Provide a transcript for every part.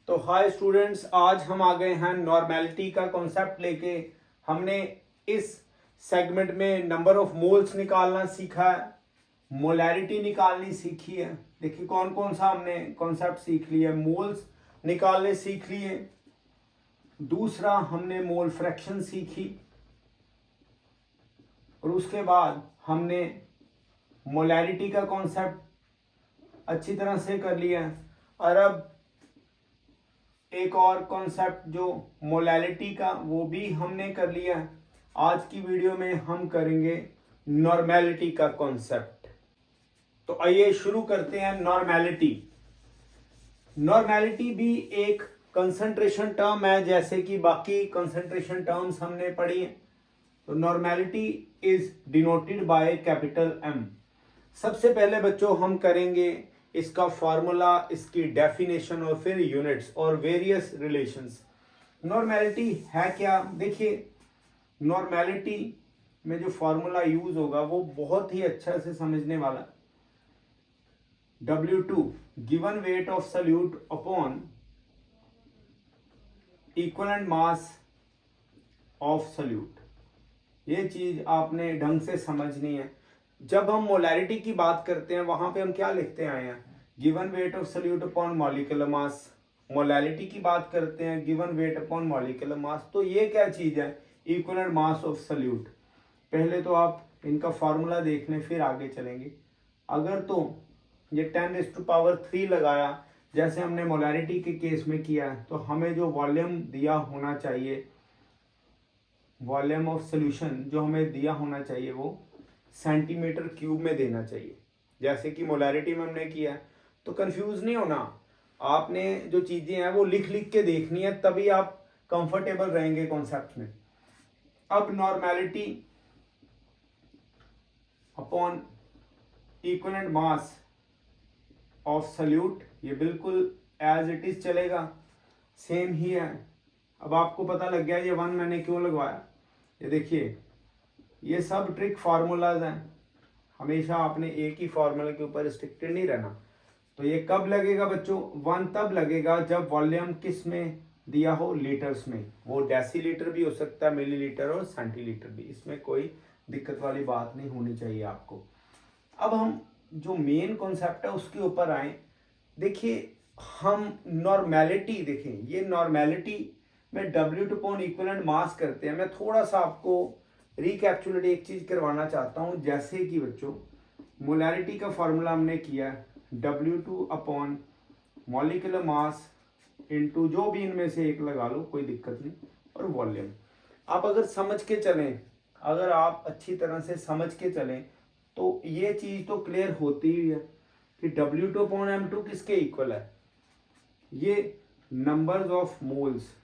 तो hi students, आज हम आ गए हैं नॉर्मेलिटी का कॉन्सेप्ट लेके। हमने इस सेगमेंट में नंबर ऑफ मोल्स निकालना सीखा है, मोलैरिटी निकालनी सीखी है। देखिए कौन कौन सा हमने कॉन्सेप्ट सीख लिया। मोल्स निकालने सीख लिए, दूसरा हमने मोल फ्रैक्शन सीखी, और उसके बाद हमने मोलैरिटी का कॉन्सेप्ट अच्छी तरह से कर लिया। और अब एक और कॉन्सेप्ट जो मोलैलिटी का, वो भी हमने कर लिया। आज की वीडियो में हम करेंगे नॉर्मेलिटी का कॉन्सेप्ट। तो आइए शुरू करते हैं। नॉर्मेलिटी भी एक कंसंट्रेशन टर्म है, जैसे कि बाकी कंसंट्रेशन टर्म्स हमने पढ़ी है। तो normality is denoted by capital M. सबसे पहले बच्चों हम करेंगे इसका फॉर्मूला, इसकी डेफिनेशन और फिर यूनिट्स और वेरियस रिलेशंस। नॉर्मेलिटी है क्या? देखिए नॉर्मेलिटी में जो फॉर्मूला यूज होगा वो बहुत ही अच्छा से समझने वाला। W2 given weight of solute upon equivalent mass of solute. ये चीज आपने ढंग से समझनी है। जब हम मोलैरिटी की बात करते हैं वहां पे हम क्या लिखते आए हैं? Given weight of solute upon molecular mass. Molarity की बात करते हैं given weight upon molecular mass. तो ये क्या चीज है? Equivalent mass of solute. पहले तो आप इनका फॉर्मूला देख लें, फिर आगे चलेंगे। अगर तो ये 10⁻³ लगाया जैसे हमने मोलैरिटी के केस में किया, तो हमें जो वॉल्यूम दिया होना चाहिए, वॉल्यूम ऑफ सोल्यूशन जो हमें दिया होना चाहिए, वो सेंटीमीटर क्यूब में देना चाहिए, जैसे कि मोलैरिटी में हमने किया। तो कंफ्यूज नहीं होना, आपने जो चीजें हैं वो लिख लिख के देखनी है, तभी आप कंफर्टेबल रहेंगे कॉन्सेप्ट में। अब normality upon equivalent mass of solute, ये बिल्कुल एज इट इज चलेगा, सेम ही है। अब आपको पता लग गया ये 1 मैंने क्यों लगवाया। ये देखिए ये सब ट्रिक फार्मूलाज हैं, हमेशा आपने एक ही फार्मूला के ऊपर रिस्ट्रिक्टेड नहीं रहना। तो ये कब लगेगा बच्चों? 1 तब लगेगा जब वॉल्यूम किस में दिया हो? लीटर्स में। वो डेसीलीटर भी हो सकता है, मिलीलीटर और सेंटीलीटर भी, इसमें कोई दिक्कत वाली बात नहीं होनी चाहिए आपको। अब हम जो मेन कॉन्सेप्ट है उसके ऊपर आए। देखिए हम नॉर्मेलिटी देखें, ये नॉर्मेलिटी में W2 अपॉन इक्विवेलेंट मास करते हैं। मैं थोड़ा सा आपको रिकैप्चुलेट एक चीज करवाना चाहता हूं, जैसे कि बच्चों मोलैरिटी का फॉर्मूला हमने किया W2 upon molecular mass into जो भी इनमें से एक लगा लो, कोई दिक्कत नहीं, और वॉल्यूम। आप अगर समझ के चलें, अगर आप अच्छी तरह से समझ के चलें, तो ये चीज तो क्लियर होती ही है कि W2 अपॉन M2 किसके इक्वल है? ये numbers of moles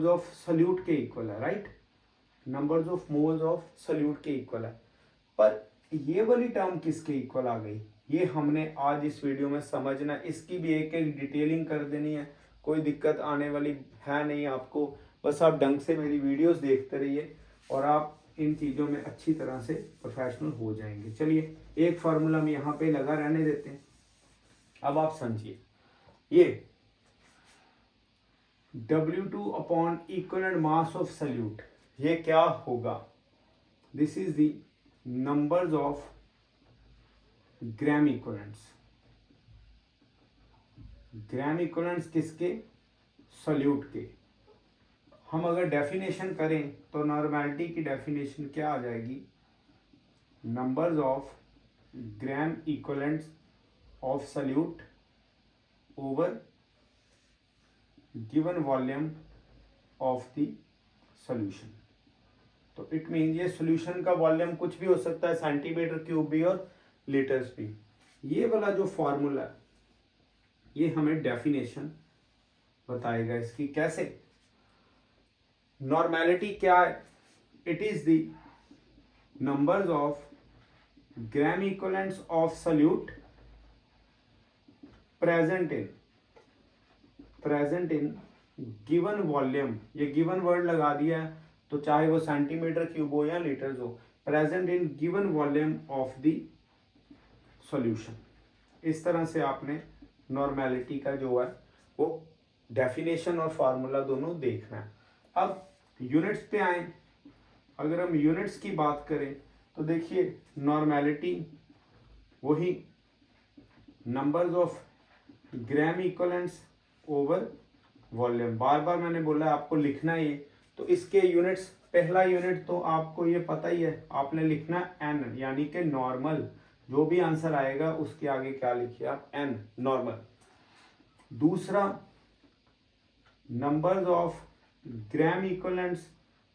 of solute के इक्वल है, right? Numbers of moles of solute के इक्वल है। पर ये वाली टर्म किसके इक्वल आ गई? ये हमने आज इस वीडियो में समझना। इसकी भी एक एक डिटेलिंग कर देनी है, कोई दिक्कत आने वाली है नहीं आपको। बस आप ढंग से मेरी वीडियोस देखते रहिए और आप इन चीज़ों में अच्छी तरह से प्रोफेशनल हो जाएंगे। चलिए एक फार्मूला हम यहाँ पे लगा रहने देते हैं। अब आप समझिए, ये W2 upon equivalent mass of solute, ये क्या होगा? This is the numbers of gram equivalents. Gram equivalents किसके? सॉल्यूट के। हम अगर डेफिनेशन करें तो नॉर्मेलिटी की डेफिनेशन क्या आ जाएगी? Numbers of gram equivalents of solute over given volume of the solution. तो इट मीन ये सॉल्यूशन का वॉल्यूम कुछ भी हो सकता है, सेंटीमीटर क्यूब भी और लीटर्स भी। ये वाला जो फॉर्मूला है ये हमें डेफिनेशन बताएगा इसकी। कैसे? नॉर्मेलिटी क्या है? It is the numbers of gram equivalents of solute present in given volume. ये गिवन वर्ड लगा दिया है, तो चाहे वो सेंटीमीटर क्यूब हो या लीटर्स हो, present in given volume of the solution. इस तरह से आपने नॉर्मेलिटी का जो है वो डेफिनेशन और फार्मूला दोनों देखना है। अब यूनिट्स पे आए, अगर हम यूनिट्स की बात करें तो देखिए नॉर्मेलिटी वही numbers of gram equivalents over volume. बार बार मैंने बोला है आपको लिखना है ये, तो इसके यूनिट्स, पहला यूनिट तो आपको ये पता ही है, आपने लिखना एन, यानी कि नॉर्मल। जो भी आंसर आएगा उसके आगे क्या लिखिए आप, एन, नॉर्मल। दूसरा numbers of gram equivalents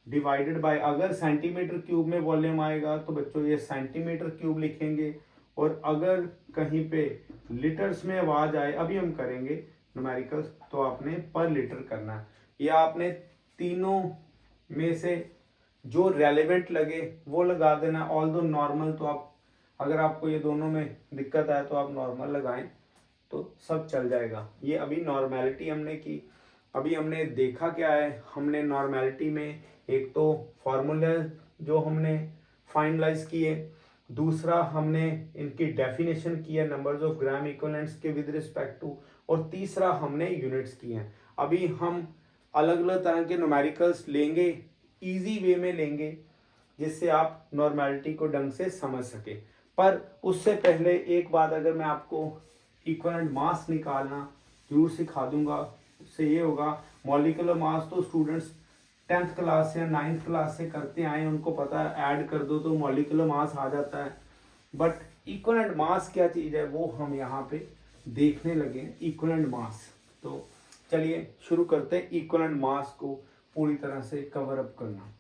divided by, अगर सेंटीमीटर क्यूब में वॉल्यूम आएगा तो बच्चों ये सेंटीमीटर क्यूब लिखेंगे, और अगर कहीं पे लीटर्स में आवाज आए, अभी हम करेंगे न्यूमेरिकल्स, तो आपने पर लीटर करना है। या आपने तीनों में से जो रेलेवेंट लगे वो लगा देना। ऑल दो नॉर्मल, तो आप अगर आपको ये दोनों में दिक्कत आए तो आप नॉर्मल लगाएं तो सब चल जाएगा। ये अभी नॉर्मेलिटी हमने की। अभी हमने देखा क्या है, हमने नॉर्मेलिटी में एक तो फॉर्मूला जो हमने फाइनलाइज किए, दूसरा हमने इनकी डेफिनेशन की है नंबर्स ऑफ ग्राम इक्विवेलेंट्स के विद रिस्पेक्ट टू, और तीसरा हमने यूनिट्स किए हैं। अभी हम अलग अलग तरह के न्यूमेरिकल्स लेंगे, इजी वे में लेंगे, जिससे आप नॉर्मेलिटी को ढंग से समझ सके। पर उससे पहले एक बात, अगर मैं आपको इक्विवेलेंट मास निकालना जरूर सिखा दूंगा, उससे ये होगा, मॉलिक्यूलर मास तो स्टूडेंट्स 10th क्लास या 9th क्लास से करते आए, उनको पता है, ऐड कर दो तो मॉलिक्यूलर मास आ जाता है। बट इक्विवेलेंट मास क्या चीज़ है वो हम यहाँ पे देखने लगे, इक्विवेलेंट मास। तो चलिए शुरू करते हैं इक्विवेलेंट मास को पूरी तरह से कवर अप करना।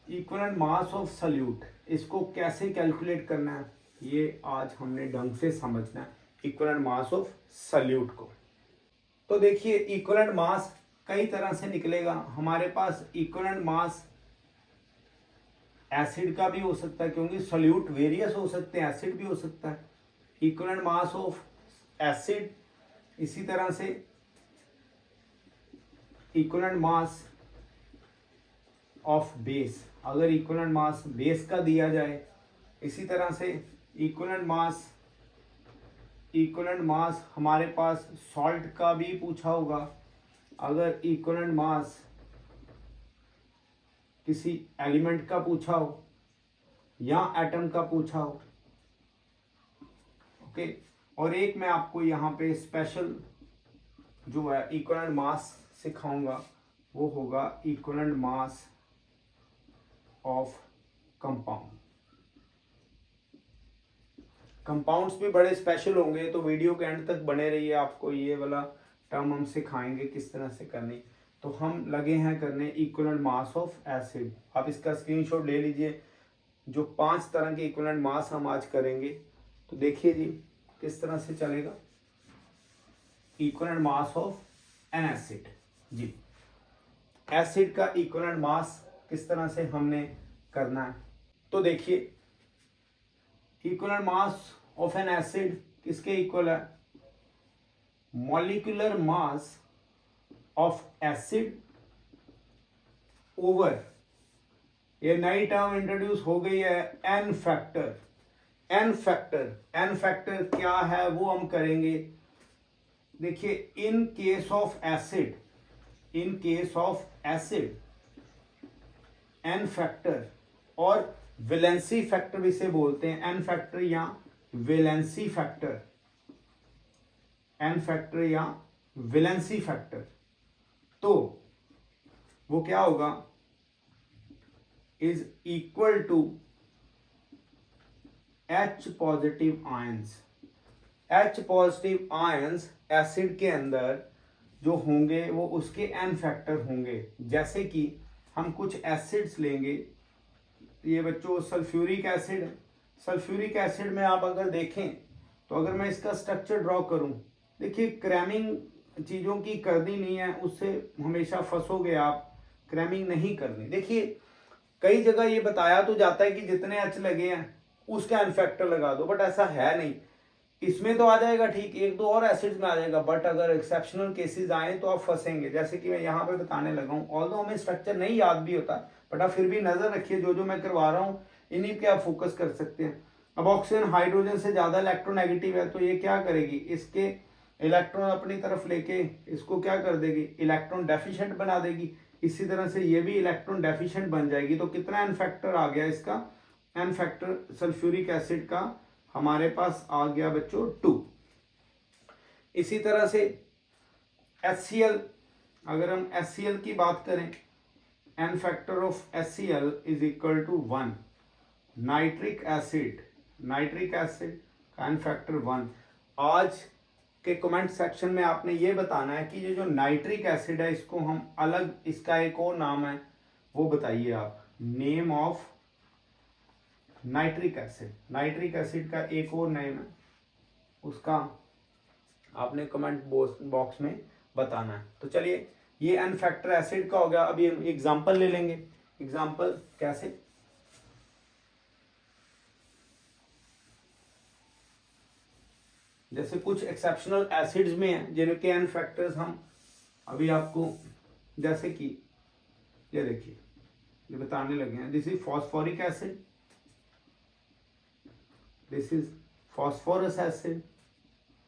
इक्विवेलेंट मास ऑफ सॉल्यूट, इसको कैसे कैलकुलेट करना है ये आज हमने ढंग से समझना है, इक्विवेलेंट मास ऑफ सॉल्यूट को। तो देखिए इक्विवेलेंट मास कई तरह से निकलेगा हमारे पास। इक्विवेलेंट मास एसिड का भी हो सकता है, क्योंकि सॉल्यूट वेरियस हो सकते हैं, एसिड भी हो सकता है। इक्विवेलेंट मास ऑफ एसिड, इसी तरह से इक्विवेलेंट मास ऑफ बेस, अगर इक्विवेलेंट मास बेस का दिया जाए। इसी तरह से इक्विवेलेंट मास हमारे पास सॉल्ट का भी पूछा होगा, अगर इक्विवेलेंट मास किसी एलिमेंट का पूछा हो या एटम का पूछा हो। ओके, और एक मैं आपको यहाँ पे स्पेशल जो है इक्विवेलेंट मास सिखाऊंगा, वो होगा equivalent mass of compound. Compounds भी बड़े स्पेशल होंगे, तो वीडियो के एंड तक बने रहिए, आपको ये वाला टर्म हम सिखाएंगे किस तरह से करनी। तो हम लगे हैं करने इक्विवेलेंट मास ऑफ एसिड। आप इसका स्क्रीनशॉट ले लीजिए, जो 5 तरह के इक्विवेलेंट मास हम आज करेंगे। तो देखिए जी किस तरह से चलेगा equivalent mass of an acid. जी, एसिड का इक्विवेलेंट मास किस तरह से हमने करना है, तो देखिए equivalent mass of an acid किसके इक्वल है, molecular mass of acid over, ये नई टर्म इंट्रोड्यूस हो गई है, एन फैक्टर। एन फैक्टर क्या है वो हम करेंगे। देखिए in case of acid n factor, और वैलेंसी फैक्टर इसे बोलते हैं, एन फैक्टर या वैलेंसी फैक्टर, एन फैक्टर या वैलेंसी फैक्टर। तो वो क्या होगा, is equal to H positive ions. H positive ions acid के अंदर जो होंगे वो उसके एन फैक्टर होंगे। जैसे कि हम कुछ एसिड्स लेंगे, ये बच्चों सल्फ्यूरिक एसिड में आप अगर देखें तो अगर मैं इसका स्ट्रक्चर ड्रॉ करूं, देखिए क्रैमिंग चीज़ों की करनी नहीं है, उससे हमेशा फंसोगे आप, क्रैमिंग नहीं करनी। देखिए कई जगह ये बताया तो जाता है कि जितने एच लगे हैं उसका एन फैक्टर लगा दो, बट ऐसा है नहीं। इसमें तो आ जाएगा ठीक, 1-2 और एसिड्स में आ जाएगा, बट अगर एक्सेप्शनल केसेस आए तो आप फंसेंगे। जैसे कि मैं यहाँ पे बताने लगा हूँ, ऑल्दो हमें स्ट्रक्चर नहीं याद भी होता, बट आप फिर भी नजर रखिए, जो जो मैं करवा रहा हूँ इन्हीं पे आप फोकस कर सकते हैं। अब ऑक्सीजन हाइड्रोजन से ज्यादा इलेक्ट्रोनेगेटिव है, तो ये क्या करेगी, इसके इलेक्ट्रॉन अपनी तरफ लेके इसको क्या कर देगी, इलेक्ट्रॉन डेफिशिएंट बना देगी। इसी तरह से ये भी इलेक्ट्रॉन डेफिशिएंट बन जाएगी। तो कितना एन फैक्टर आ गया इसका, एन फैक्टर सल्फ्यूरिक एसिड का हमारे पास आ गया बच्चों 2। इसी तरह से HCl, अगर हम HCl की बात करें, n factor of HCl is equal to 1। Nitric acid का एन फैक्टर 1। आज के कमेंट सेक्शन में आपने ये बताना है कि ये जो नाइट्रिक एसिड है इसको हम अलग, इसका एक और नाम है वो बताइए आप, name of nitric acid. Nitric acid का एक और नेम है, उसका आपने कमेंट बॉक्स में बताना है। तो चलिए, ये एन फैक्टर एसिड का हो गया। अब ये एग्जांपल ले लेंगे। एग्जांपल कैसे, जैसे कुछ एक्सेप्शनल एसिड्स में हैं जिनके एन फैक्टर्स हम अभी आपको, जैसे कि ये देखिए, ये बताने लगे हैं। This is phosphoric acid, this is phosphorous acid,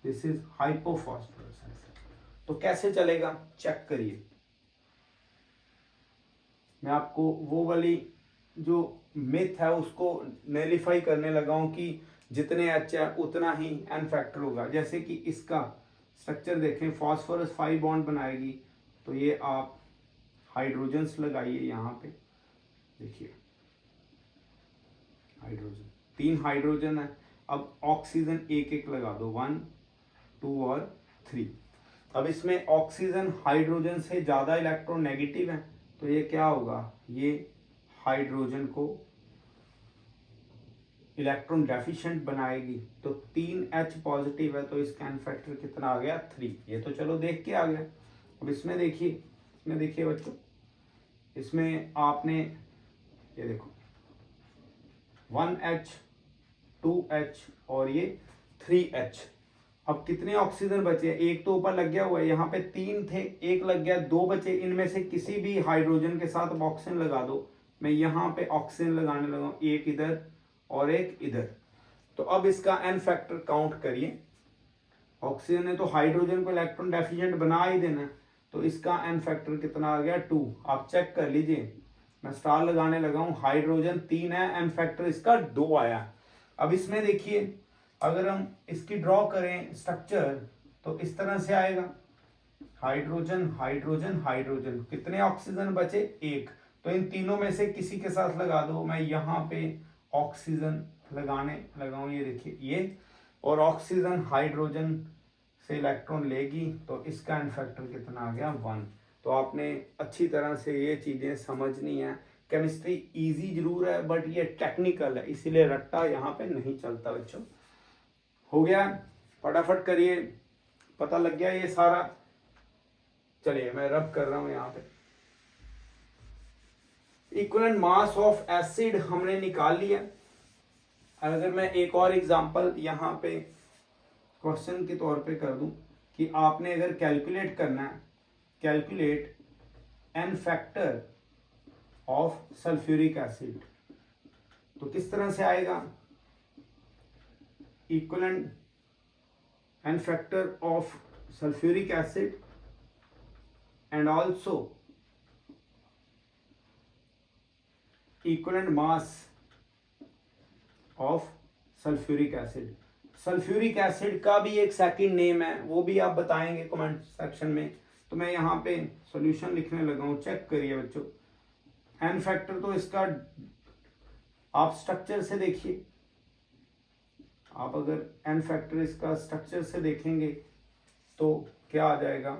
this is hypophosphorous acid. तो कैसे चलेगा, चेक करिए। मैं आपको वो वाली जो मिथ है उसको नेलिफाई करने लगा हूं कि जितने एच है उतना ही एन फैक्टर होगा। जैसे कि इसका स्ट्रक्चर देखें, फॉस्फोरस 5 बॉन्ड बनाएगी, तो ये आप हाइड्रोजन्स लगाइए यहाँ पे, देखिए हाइड्रोजन, 3 हाइड्रोजन है। अब ऑक्सीजन एक एक लगा दो, 1 2 और 3। अब इसमें ऑक्सीजन हाइड्रोजन से ज्यादा इलेक्ट्रॉन नेगेटिव है, तो ये क्या होगा, ये हाइड्रोजन को इलेक्ट्रॉन डेफिशिएंट बनाएगी। तो 3H पॉजिटिव है, तो इसका एन फैक्टर कितना आ गया, 3। ये तो चलो देख के आ गया। अब इसमें देखिए बच्चों, इसमें आपने ये देखो 1H 2H और ये 3H। अब कितने ऑक्सीजन बचे, एक तो ऊपर लग गया हुआ है, यहाँ पे 3 थे, एक लग गया, 2 बचे। इनमें से किसी भी हाइड्रोजन के साथ ऑक्सीजन लगा दो। मैं यहाँ पे ऑक्सीजन लगाने लगा हूँ, एक इधर और एक इधर। तो अब इसका एन फैक्टर काउंट करिए। ऑक्सीजन ने तो हाइड्रोजन को इलेक्ट्रॉन डेफिशिएंट बना ही देना, तो इसका एन फैक्टर कितना आ गया, 2। आप चेक कर लीजिए, मैं स्टार लगाने लगा हूं। हाइड्रोजन 3 है, एन फैक्टर इसका 2 आया। अब इसमें देखिए, अगर हम इसकी ड्रॉ करें स्ट्रक्चर, तो इस तरह से आएगा, हाइड्रोजन हाइड्रोजन हाइड्रोजन। कितने ऑक्सीजन बचे, 1। तो इन तीनों में से किसी के साथ लगा दो। मैं यहाँ पे ऑक्सीजन लगाने लगा हूं, ये देखिए ये, और ऑक्सीजन हाइड्रोजन से इलेक्ट्रॉन लेगी, तो इसका एन फैक्टर कितना आ गया, 1। तो आपने अच्छी तरह से ये चीजें समझनी है। केमिस्ट्री इजी जरूर है, बट ये टेक्निकल है, इसीलिए रट्टा यहाँ पे नहीं चलता बच्चों। हो गया, फटाफट करिए, पता लग गया ये सारा। चलिए मैं रब कर रहा हूं यहाँ पे। इक्विवेलेंट मास ऑफ एसिड हमने निकाल लिया। अगर मैं एक और एग्जांपल यहाँ पे क्वेश्चन के तौर पे कर दूं कि आपने अगर कैलकुलेट करना है, calculate n factor of sulphuric acid, तो किस तरह से आएगा, equivalent n factor of sulphuric acid and also equivalent mass of sulphuric acid. Sulphuric acid का भी एक सेकंड नेम है, वो भी आप बताएंगे कमेंट सेक्शन में। तो मैं यहाँ पे सॉल्यूशन लिखने लगा हूँ, चेक करिए बच्चों। एन फैक्टर तो इसका आप स्ट्रक्चर से देखिए, आप अगर एन फैक्टर इसका स्ट्रक्चर से देखेंगे तो क्या आ जाएगा,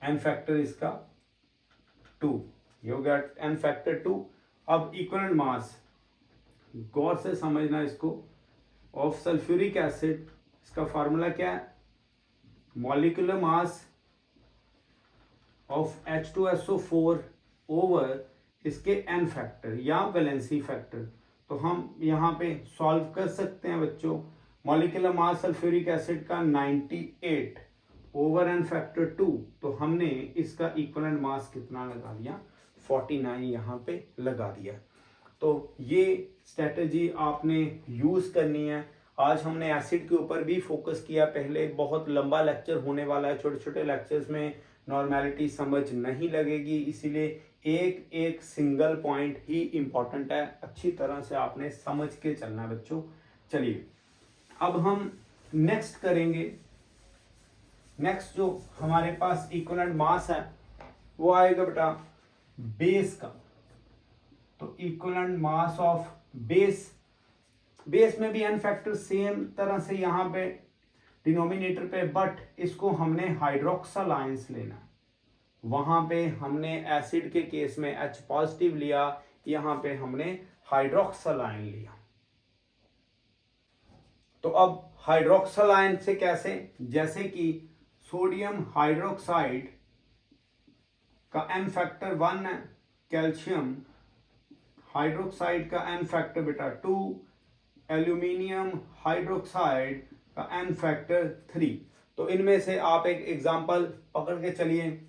एन फैक्टर इसका 2। ये हो गया एन फैक्टर 2। अब इक्विवेलेंट मास, गौर से समझना इसको, ऑफ सल्फ्यूरिक एसिड, इसका फार्मूला क्या है, molecular mass of H2SO4 over इसके एन फैक्टर या वैलेंसी फैक्टर। तो हम यहाँ पे सॉल्व कर सकते हैं बच्चों। मॉलिक्यूलर मास सल्फ्यूरिक एसिड का 98 ओवर एन फैक्टर 2, तो हमने इसका इक्विवेलेंट मास कितना लगा दिया, 49 यहाँ पे लगा दिया। तो ये स्ट्रेटजी आपने यूज़ करनी है। आज हमने एसिड के ऊपर भी फोकस किया, पहले बहुत लंबा लेक्चर होने वाला है, छोटे छोटे लेक्चर्स में नॉर्मेलिटी समझ नहीं लगेगी, इसीलिए एक एक सिंगल पॉइंट ही इम्पॉर्टेंट है, अच्छी तरह से आपने समझ के चलना है बच्चों। चलिए अब हम नेक्स्ट करेंगे। नेक्स्ट जो हमारे पास इक्विवेलेंट मास है वो आएगा बेटा बेस का। तो equivalent mass of base, base में भी एन फैक्टर सेम तरह से यहाँ पे डिनोमिनेटर पे, बट इसको हमने हाइड्रोक्सल आयंस लेना है। वहां पे हमने एसिड के केस में H पॉजिटिव लिया, यहाँ पे हमने हाइड्रोक्सल आयन लिया। तो अब हाइड्रोक्सल आयन से कैसे, जैसे कि सोडियम हाइड्रोक्साइड का एन फैक्टर 1 है, कैल्शियम हाइड्रोक्साइड का एन फैक्टर बेटा 2, एल्यूमिनियम हाइड्रोक्साइड का एन फैक्टर 3। तो इनमें से आप एक एग्जांपल पकड़ के चलिए,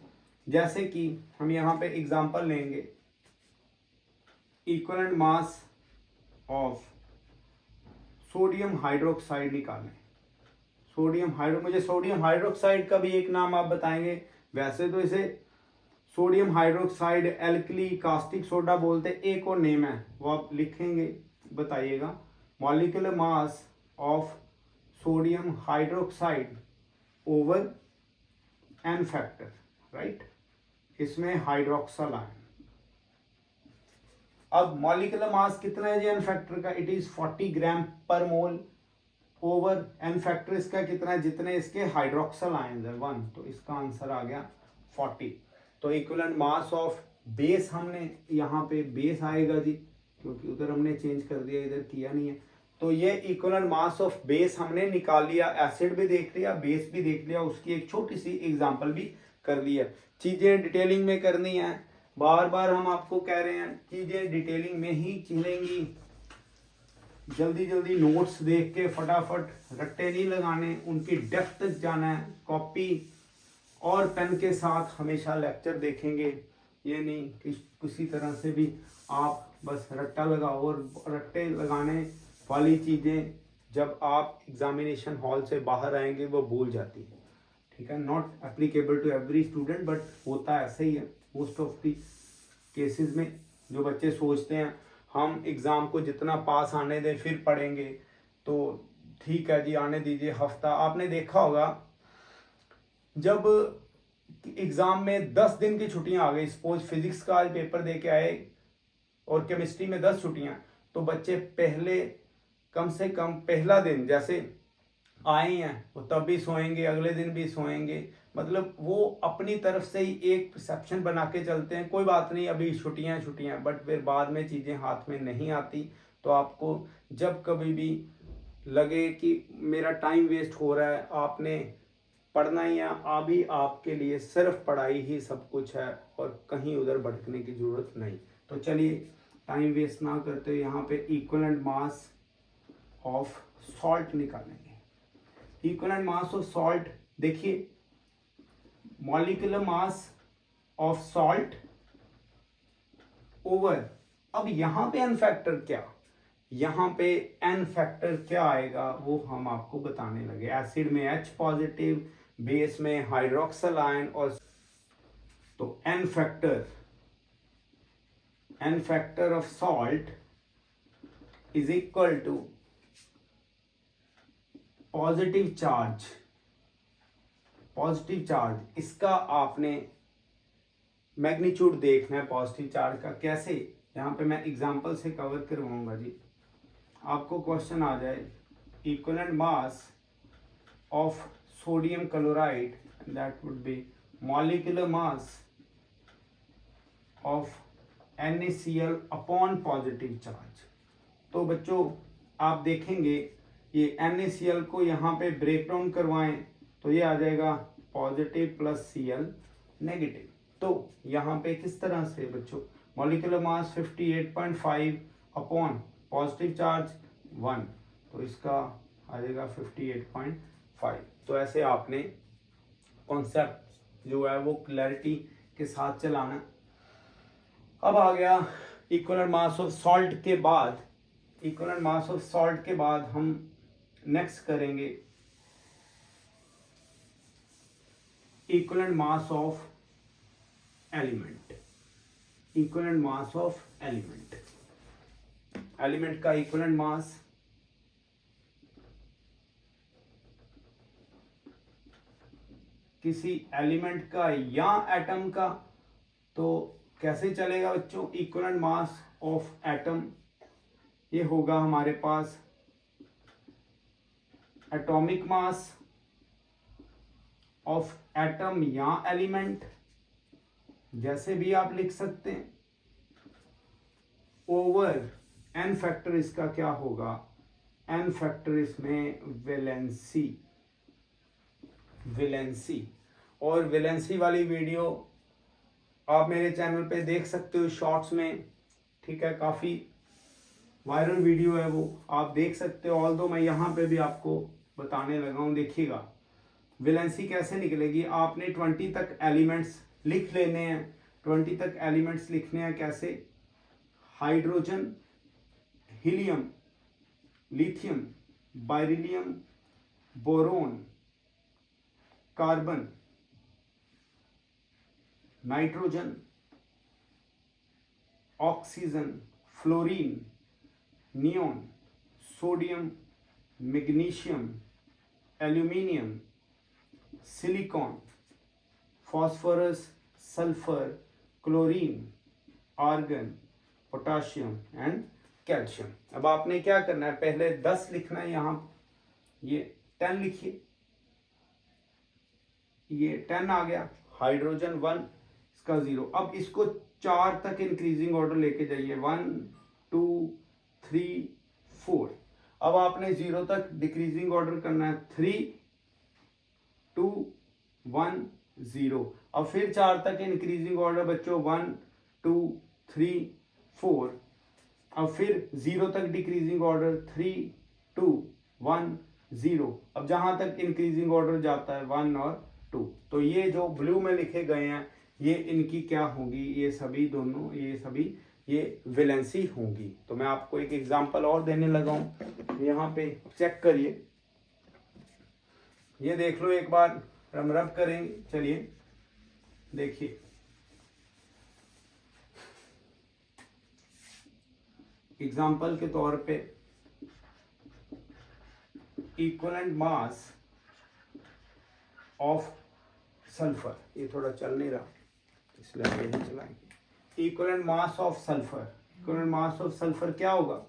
जैसे कि हम यहां पे एग्जांपल लेंगे equivalent mass of sodium hydroxide निकालें। मुझे सोडियम हाइड्रोक्साइड का भी एक नाम आप बताएंगे, वैसे तो इसे sodium hydroxide alkali caustic soda बोलते, एक और नेम है वो आप लिखेंगे, बताइएगा। Molecular mass of sodium hydroxide over n factor, right, इसमें हाइड्रोक्सल आयन। अब मॉलिक्यूलर मास कितना है जी एन फैक्टर का, it is 40 gram per mole over n factor इसका कितना है, जितने इसके हाइड्रोक्सल आयन है 1, तो इसका आंसर आ गया 40। तो इक्विवेलेंट मास ऑफ बेस, हमने यहाँ पे बेस आएगा जी, क्योंकि उधर हमने चेंज कर दिया, इधर किया नहीं है। तो ये इक्विवेलेंट मास ऑफ बेस हमने निकाल लिया, एसिड भी देख लिया, बेस भी देख लिया, उसकी एक छोटी सी एग्जांपल भी कर लिया। चीजें डिटेलिंग में करनी है, बार बार हम आपको कह रहे हैं चीजें डिटेलिंग में ही चलेंगी। जल्दी जल्दी नोट्स देख के फटाफट रट्टे नहीं लगाने, उनकी डेप्थ तक जाना है। कॉपी और पेन के साथ हमेशा लेक्चर देखेंगे, ये नहीं कि किसी तरह से भी आप बस रट्टा लगाओ, और रट्टे लगाने वाली चीज़ें जब आप एग्जामिनेशन हॉल से बाहर आएंगे वो भूल जाती है, ठीक है। Not applicable to every student, but होता ऐसे ही है मोस्ट ऑफ दी केसेस में। जो बच्चे सोचते हैं हम एग्ज़ाम को जितना पास आने दें फिर पढ़ेंगे, तो ठीक है जी आने दीजिए हफ्ता। आपने देखा होगा जब एग्ज़ाम में 10 दिन की छुट्टियां आ गई, सपोज फिजिक्स का आज पेपर दे के आए और केमिस्ट्री में 10 छुट्टियां, तो बच्चे पहले कम से कम पहला दिन जैसे आए हैं वो तब भी सोएंगे, अगले दिन भी सोएंगे, मतलब वो अपनी तरफ से ही एक परसेप्शन बना के चलते हैं, कोई बात नहीं अभी छुट्टियां, बट फिर बाद में चीज़ें हाथ में नहीं आती। तो आपको जब कभी भी लगे कि मेरा टाइम वेस्ट हो रहा है, आपने पढ़ना ही है, अभी आपके लिए सिर्फ पढ़ाई ही सब कुछ है और कहीं उधर भटकने की ज़रूरत नहीं। तो चलिए टाइम वेस्ट ना करते हुए यहाँ पे इक्विवेलेंट मास ऑफ सॉल्ट निकालेंगे। इक्विवेलेंट मास ऑफ सॉल्ट, देखिए molecular mass of salt over, अब यहाँ पे एन फैक्टर क्या, यहाँ पे एन फैक्टर क्या आएगा वो हम आपको बताने लगे। एसिड में H पॉजिटिव, बेस में हाइड्रोक्सल आयन, और तो n factor of salt is equal to positive charge, इसका आपने मैग्नीट्यूड देखना है पॉजिटिव चार्ज का। कैसे, यहाँ पे मैं एग्जांपल से कवर करवाऊंगा जी। आपको क्वेश्चन आ जाए equivalent mass of sodium chloride, that would be molecular mass of NaCl upon positive charge. तो बच्चों आप देखेंगे ये NaCl को यहाँ पे ब्रेक डाउन करवाएं तो ये आ जाएगा पॉजिटिव प्लस Cl नेगेटिव। तो यहाँ पे किस तरह से बच्चों, molecular mass 58.5 upon positive charge 1, तो इसका आ जाएगा 58.5। तो ऐसे आपने कॉन्सेप्ट जो है वो क्लैरिटी के साथ चलाना। अब आ गया इक्वलेंट मास ऑफ सॉल्ट के बाद, इक्वलेंट मास ऑफ सॉल्ट के बाद हम नेक्स्ट करेंगे equivalent mass of element, equivalent mass of element. Element का इक्वलेंट मास किसी एलिमेंट का या एटम का, तो कैसे चलेगा बच्चों? इक्वलेंट मास ऑफ एटम ये होगा हमारे पास एटॉमिक मास ऑफ एटम या एलिमेंट, जैसे भी आप लिख सकते हैं, ओवर एन फैक्टर इसका क्या होगा? एन फैक्टर इसमें वैलेंसी, वैलेंसी। और वैलेंसी वाली वीडियो आप मेरे चैनल पे देख सकते हो शॉर्ट्स में, ठीक है, काफ़ी वायरल वीडियो है वो, आप देख सकते हो। ऑल्दो मैं यहाँ पे भी आपको बताने लगा हूँ, देखिएगा वैलेंसी कैसे निकलेगी। आपने 20 तक एलिमेंट्स लिख लेने हैं, 20 तक एलिमेंट्स लिखने हैं कैसे? Hydrogen, helium, lithium, beryllium, boron, carbon, nitrogen, oxygen, fluorine, neon, sodium, magnesium, aluminium, silicon, phosphorus, sulphur, chlorine, argon, potassium and calcium. अब आपने क्या करना है, पहले 10 लिखना है, यहां ये 10 लिखिए, ये 10 आ गया, हाइड्रोजन 1, इसका 0। अब इसको 4 तक इंक्रीजिंग ऑर्डर लेके जाइए, 1 2 3 4। अब आपने 0 तक डिक्रीजिंग ऑर्डर करना है, 3 2 1 0। अब फिर 4 तक इंक्रीजिंग ऑर्डर बच्चों, 1 2 3 4। अब फिर 0 तक डिक्रीजिंग ऑर्डर, 3 2 1 0। अब जहां तक इंक्रीजिंग ऑर्डर जाता है 1 और 2। तो ये जो ब्लू में लिखे गए हैं ये इनकी क्या होगी? ये सभी दोनों, ये सभी ये वैलेंसी होंगी। तो मैं आपको एक एग्जांपल और देने लगा हूं, यहाँ पे चेक करिए, ये देख लो एक बार, रब करेंगे। चलिए देखिए, एग्जाम्पल के तौर पे इक्वलेंट मास ऑफ सल्फर, ये थोड़ा चल नहीं रहा इसलिए हम यही चलाएंगे। Equivalent mass of sulphur, equivalent mass of sulphur क्या होगा?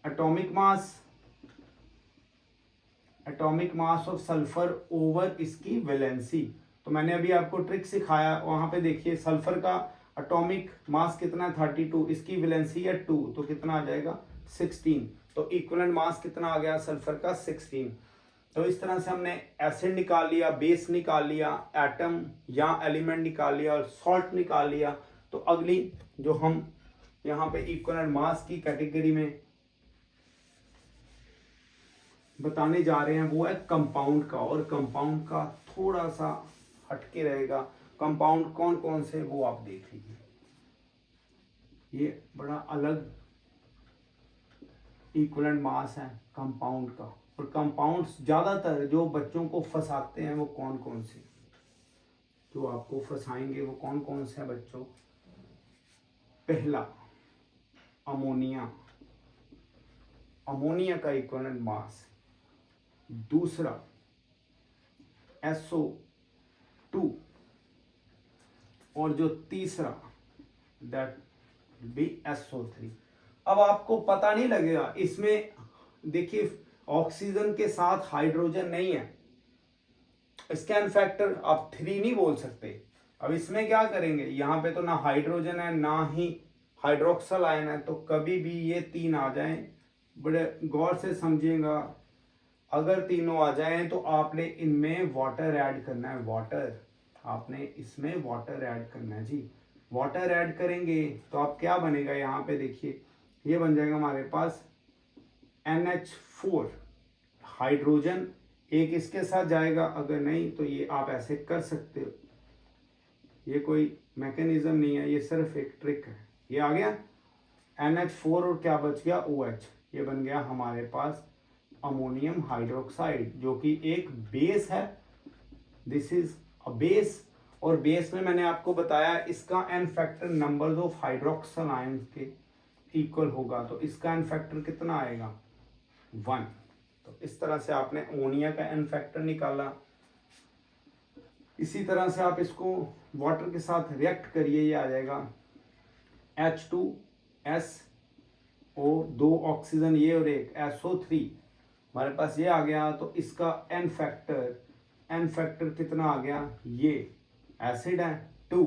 Atomic mass, atomic mass of sulphur over इसकी वैलेंसी। तो मैंने अभी आपको ट्रिक सिखाया, वहां पे देखिए सल्फर का एटॉमिक मास कितना है 32, इसकी वैलेंसी है 2, तो कितना आ जाएगा 16। तो इक्विवेलेंट मास कितना आ गया सल्फर का 16। तो इस तरह से हमने एसिड निकाल लिया, बेस निकाल लिया, एटम या एलिमेंट निकाल लिया और सॉल्ट निकाल लिया। तो अगली जो हम यहाँ पे इक्विवेलेंट मास की कैटेगरी में बताने जा रहे हैं वो है कंपाउंड का, और कंपाउंड का थोड़ा सा हटके रहेगा। कंपाउंड कौन कौन से वो आप देख लीजिए, ये बड़ा अलग इक्विवेलेंट मास है कंपाउंड का। और कंपाउंड्स ज्यादातर जो बच्चों को फंसाते हैं वो कौन कौन से, जो आपको फंसाएंगे वो कौन कौन से हैं बच्चों? पहला अमोनिया, अमोनिया का इक्विवेलेंट मास। दूसरा SO2, और जो तीसरा दैट बी SO3। अब आपको पता नहीं लगेगा इसमें, देखिए ऑक्सीजन के साथ हाइड्रोजन नहीं है, स्कैन फैक्टर आप 3 नहीं बोल सकते। अब इसमें क्या करेंगे, यहाँ पे तो ना हाइड्रोजन है ना ही हाइड्रोक्सल आयन है, तो कभी भी ये 3 आ जाएं, बड़े गौर से समझिएगा। अगर तीनों आ जाएं तो आपने इनमें वाटर ऐड करना है, वाटर, आपने इसमें वाटर ऐड करना है जी। वाटर ऐड करेंगे तो आप क्या बनेगा, यहाँ पे देखिए ये बन जाएगा हमारे पास NH4, हाइड्रोजन एक इसके साथ जाएगा, अगर नहीं तो ये आप ऐसे कर सकते हो। ये कोई मैकेनिज्म नहीं है, ये सिर्फ एक ट्रिक है। ये आ गया NH4 और क्या बच गया OH, ये बन गया हमारे पास अमोनियम हाइड्रोक्साइड जो कि एक बेस है। दिस इज अ बेस, और बेस में मैंने आपको बताया इसका n factor numbers of hydroxyl ions के इक्वल होगा, तो इसका एन फैक्टर कितना आएगा 1। तो इस तरह से आपने अमोनिया का एन फैक्टर निकाला। इसी तरह से आप इसको वाटर के साथ रिएक्ट करिए, ये आ जाएगा H2SO, 2 ऑक्सीजन ये और एक SO3, हमारे पास ये आ गया। तो इसका एन फैक्टर कितना आ गया, ये एसिड है 2।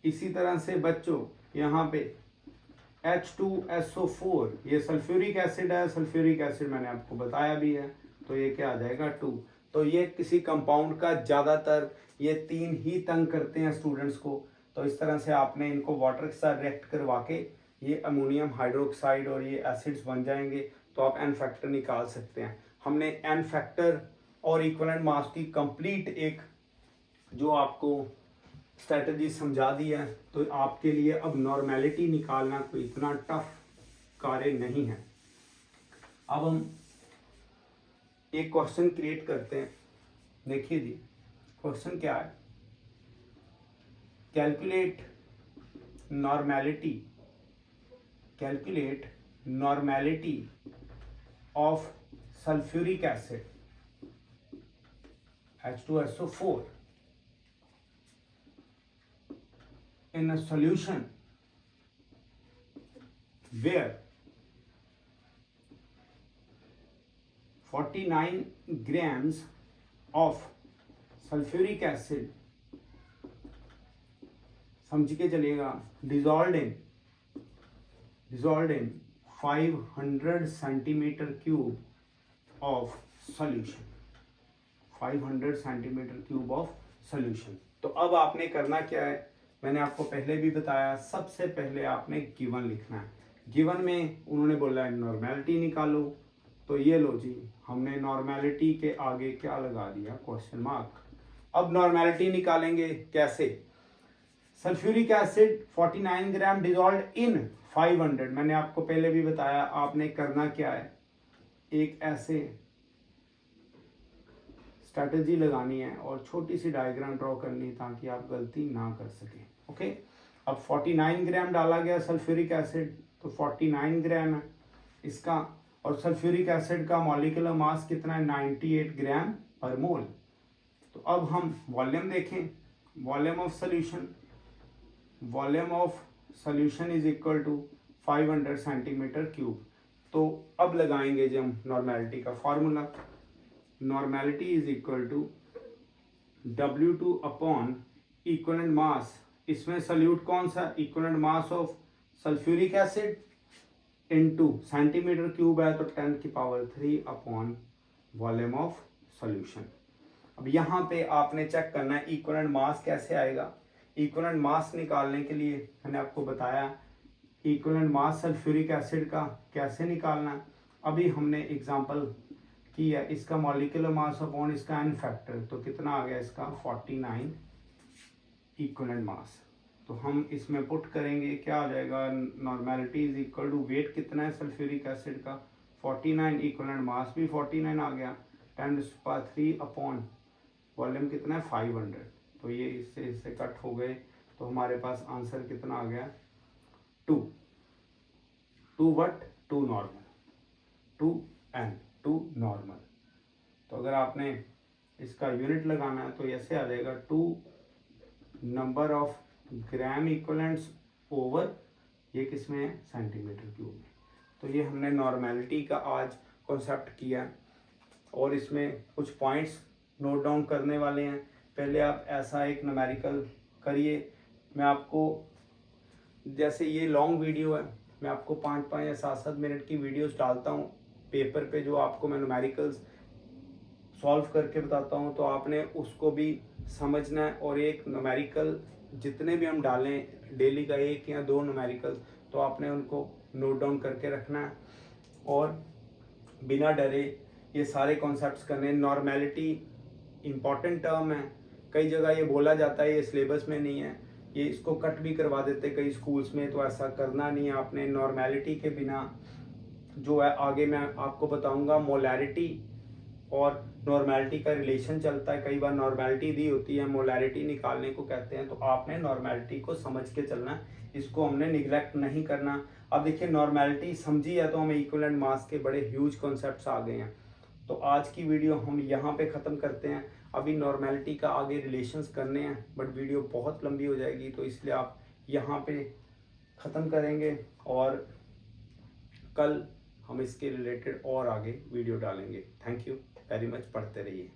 इसी तरह से बच्चों यहाँ पे H2SO4, ये सल्फ्यूरिक एसिड है, सल्फ्यूरिक एसिड मैंने आपको बताया भी है, तो ये क्या आ जाएगा 2। तो ये किसी कंपाउंड का ज़्यादातर ये 3 ही तंग करते हैं स्टूडेंट्स को, तो इस तरह से आपने इनको वाटर के साथ रिएक्ट करवा के ये अमोनियम हाइड्रोक्साइड और ये एसिड्स बन जाएंगे, तो आप एन फैक्टर निकाल सकते हैं। हमने एन फैक्टर और इक्विवेलेंट मास की कंप्लीट एक जो आपको स्ट्रेटजी समझा दी है, तो आपके लिए अब नॉर्मेलिटी निकालना कोई इतना टफ कार्य नहीं है। अब हम एक क्वेश्चन क्रिएट करते हैं। देखिए जी, क्वेश्चन क्या है, calculate normality of sulphuric acid H2SO4 in a solution where 49 grams of sulfuric acid, समझ के चलिएगा, dissolved in 500 centimeter cube of solution, 500 centimetre cube of solution. तो अब आपने करना क्या है, मैंने आपको पहले भी बताया, सबसे पहले आपने गिवन लिखना है। गिवन में उन्होंने बोला है नॉर्मेलिटी निकालो, तो ये लो जी, हमने नॉर्मेलिटी के आगे क्या लगा दिया, क्वेश्चन मार्क। अब नॉर्मेलिटी निकालेंगे कैसे, sulphuric acid 49 gram dissolve in 500, मैंने आपको पहले भी बताया, आपने करना क्या है, एक ऐसे स्ट्रैटेजी लगानी है और छोटी सी डायग्राम ड्रॉ करनी है ताकि आप गलती ना कर सकें। ओके, अब 49 ग्राम डाला गया सल्फ्यूरिक एसिड, तो 49 ग्राम है इसका, और सल्फ्यूरिक एसिड का मॉलिक्यूलर मास कितना है 98 ग्राम पर मोल। तो अब हम वॉल्यूम देखें, volume of solution is equal to 500 centimetre cube. तो अब लगाएंगे जब हम नॉर्मेलिटी का formula, normality is equal to W2 upon equivalent mass, इसमें सल्यूट कौन सा, equivalent mass of sulphuric acid into centimetre cube है तो 10⁻³ अपॉन वॉल्यूम ऑफ सॉल्यूशन। अब यहाँ पे आपने चेक करना है इक्विवेलेंट मास कैसे आएगा। इक्विवेलेंट मास निकालने के लिए मैंने आपको बताया इक्विवेलेंट मास सल्फ्यूरिक एसिड का कैसे निकालना है। अभी हमने एग्जांपल किया, इसका मॉलिक्यूलर मास अपॉन इसका एन फैक्टर, तो कितना आ गया इसका 49 इक्विवेलेंट मास। तो हम इसमें पुट करेंगे, क्या आ जाएगा, normality is equal to weight कितना है सल्फ्यूरिक एसिड का 49, इक्विवेलेंट मास भी 49 आ गया, 10⁻³ अपॉन वॉल्यूम कितना है 500। तो ये इससे कट हो गए, तो हमारे पास आंसर कितना आ गया 2 नॉर्मल। तो अगर आपने इसका यूनिट लगाना है तो ऐसे आ जाएगा 2 number of gram equivalents over, ये किसमें है सेंटीमीटर क्यूब में। तो ये हमने नॉर्मेलिटी का आज कॉन्सेप्ट किया और इसमें कुछ पॉइंट्स नोट डाउन करने वाले हैं। पहले आप ऐसा एक न्यूमेरिकल करिए, मैं आपको, जैसे ये लॉन्ग वीडियो है, मैं आपको 5-5 या 7-7 मिनट की वीडियोस डालता हूँ पेपर पे, जो आपको मैं न्यूमेरिकल्स सॉल्व करके बताता हूँ, तो आपने उसको भी समझना है। और एक न्यूमेरिकल जितने भी हम डालें, डेली का 1 या 2 न्यूमेरिकल, तो आपने उनको नोट डाउन करके रखना है और बिना डरे ये सारे कॉन्सेप्ट्स करने। नॉर्मेलिटी इम्पॉर्टेंट टर्म है, कई जगह ये बोला जाता है, ये सिलेबस में नहीं है, ये इसको कट भी करवा देते कई स्कूल्स में, तो ऐसा करना नहीं है आपने। नॉर्मेलिटी के बिना जो है, आगे मैं आपको बताऊंगा, मोलैरिटी और नॉर्मेलिटी का रिलेशन चलता है। कई बार नॉर्मेलिटी दी होती है, मोलैरिटी निकालने को कहते हैं, तो आपने नॉर्मेलिटी को समझ के चलना है, इसको हमने निगलेक्ट नहीं करना। अब देखिए नॉर्मेलिटी समझी है तो हमें इक्विवेलेंट मास के बड़े ह्यूज कॉन्सेप्ट्स आ गए हैं। तो आज की वीडियो हम यहाँ पे ख़त्म करते हैं। अभी नॉर्मेलिटी का आगे रिलेशंस करने हैं, बट वीडियो बहुत लंबी हो जाएगी, तो इसलिए आप यहाँ पे ख़त्म करेंगे और कल हम इसके रिलेटेड और आगे वीडियो डालेंगे। थैंक यू वेरी मच, पढ़ते रहिए।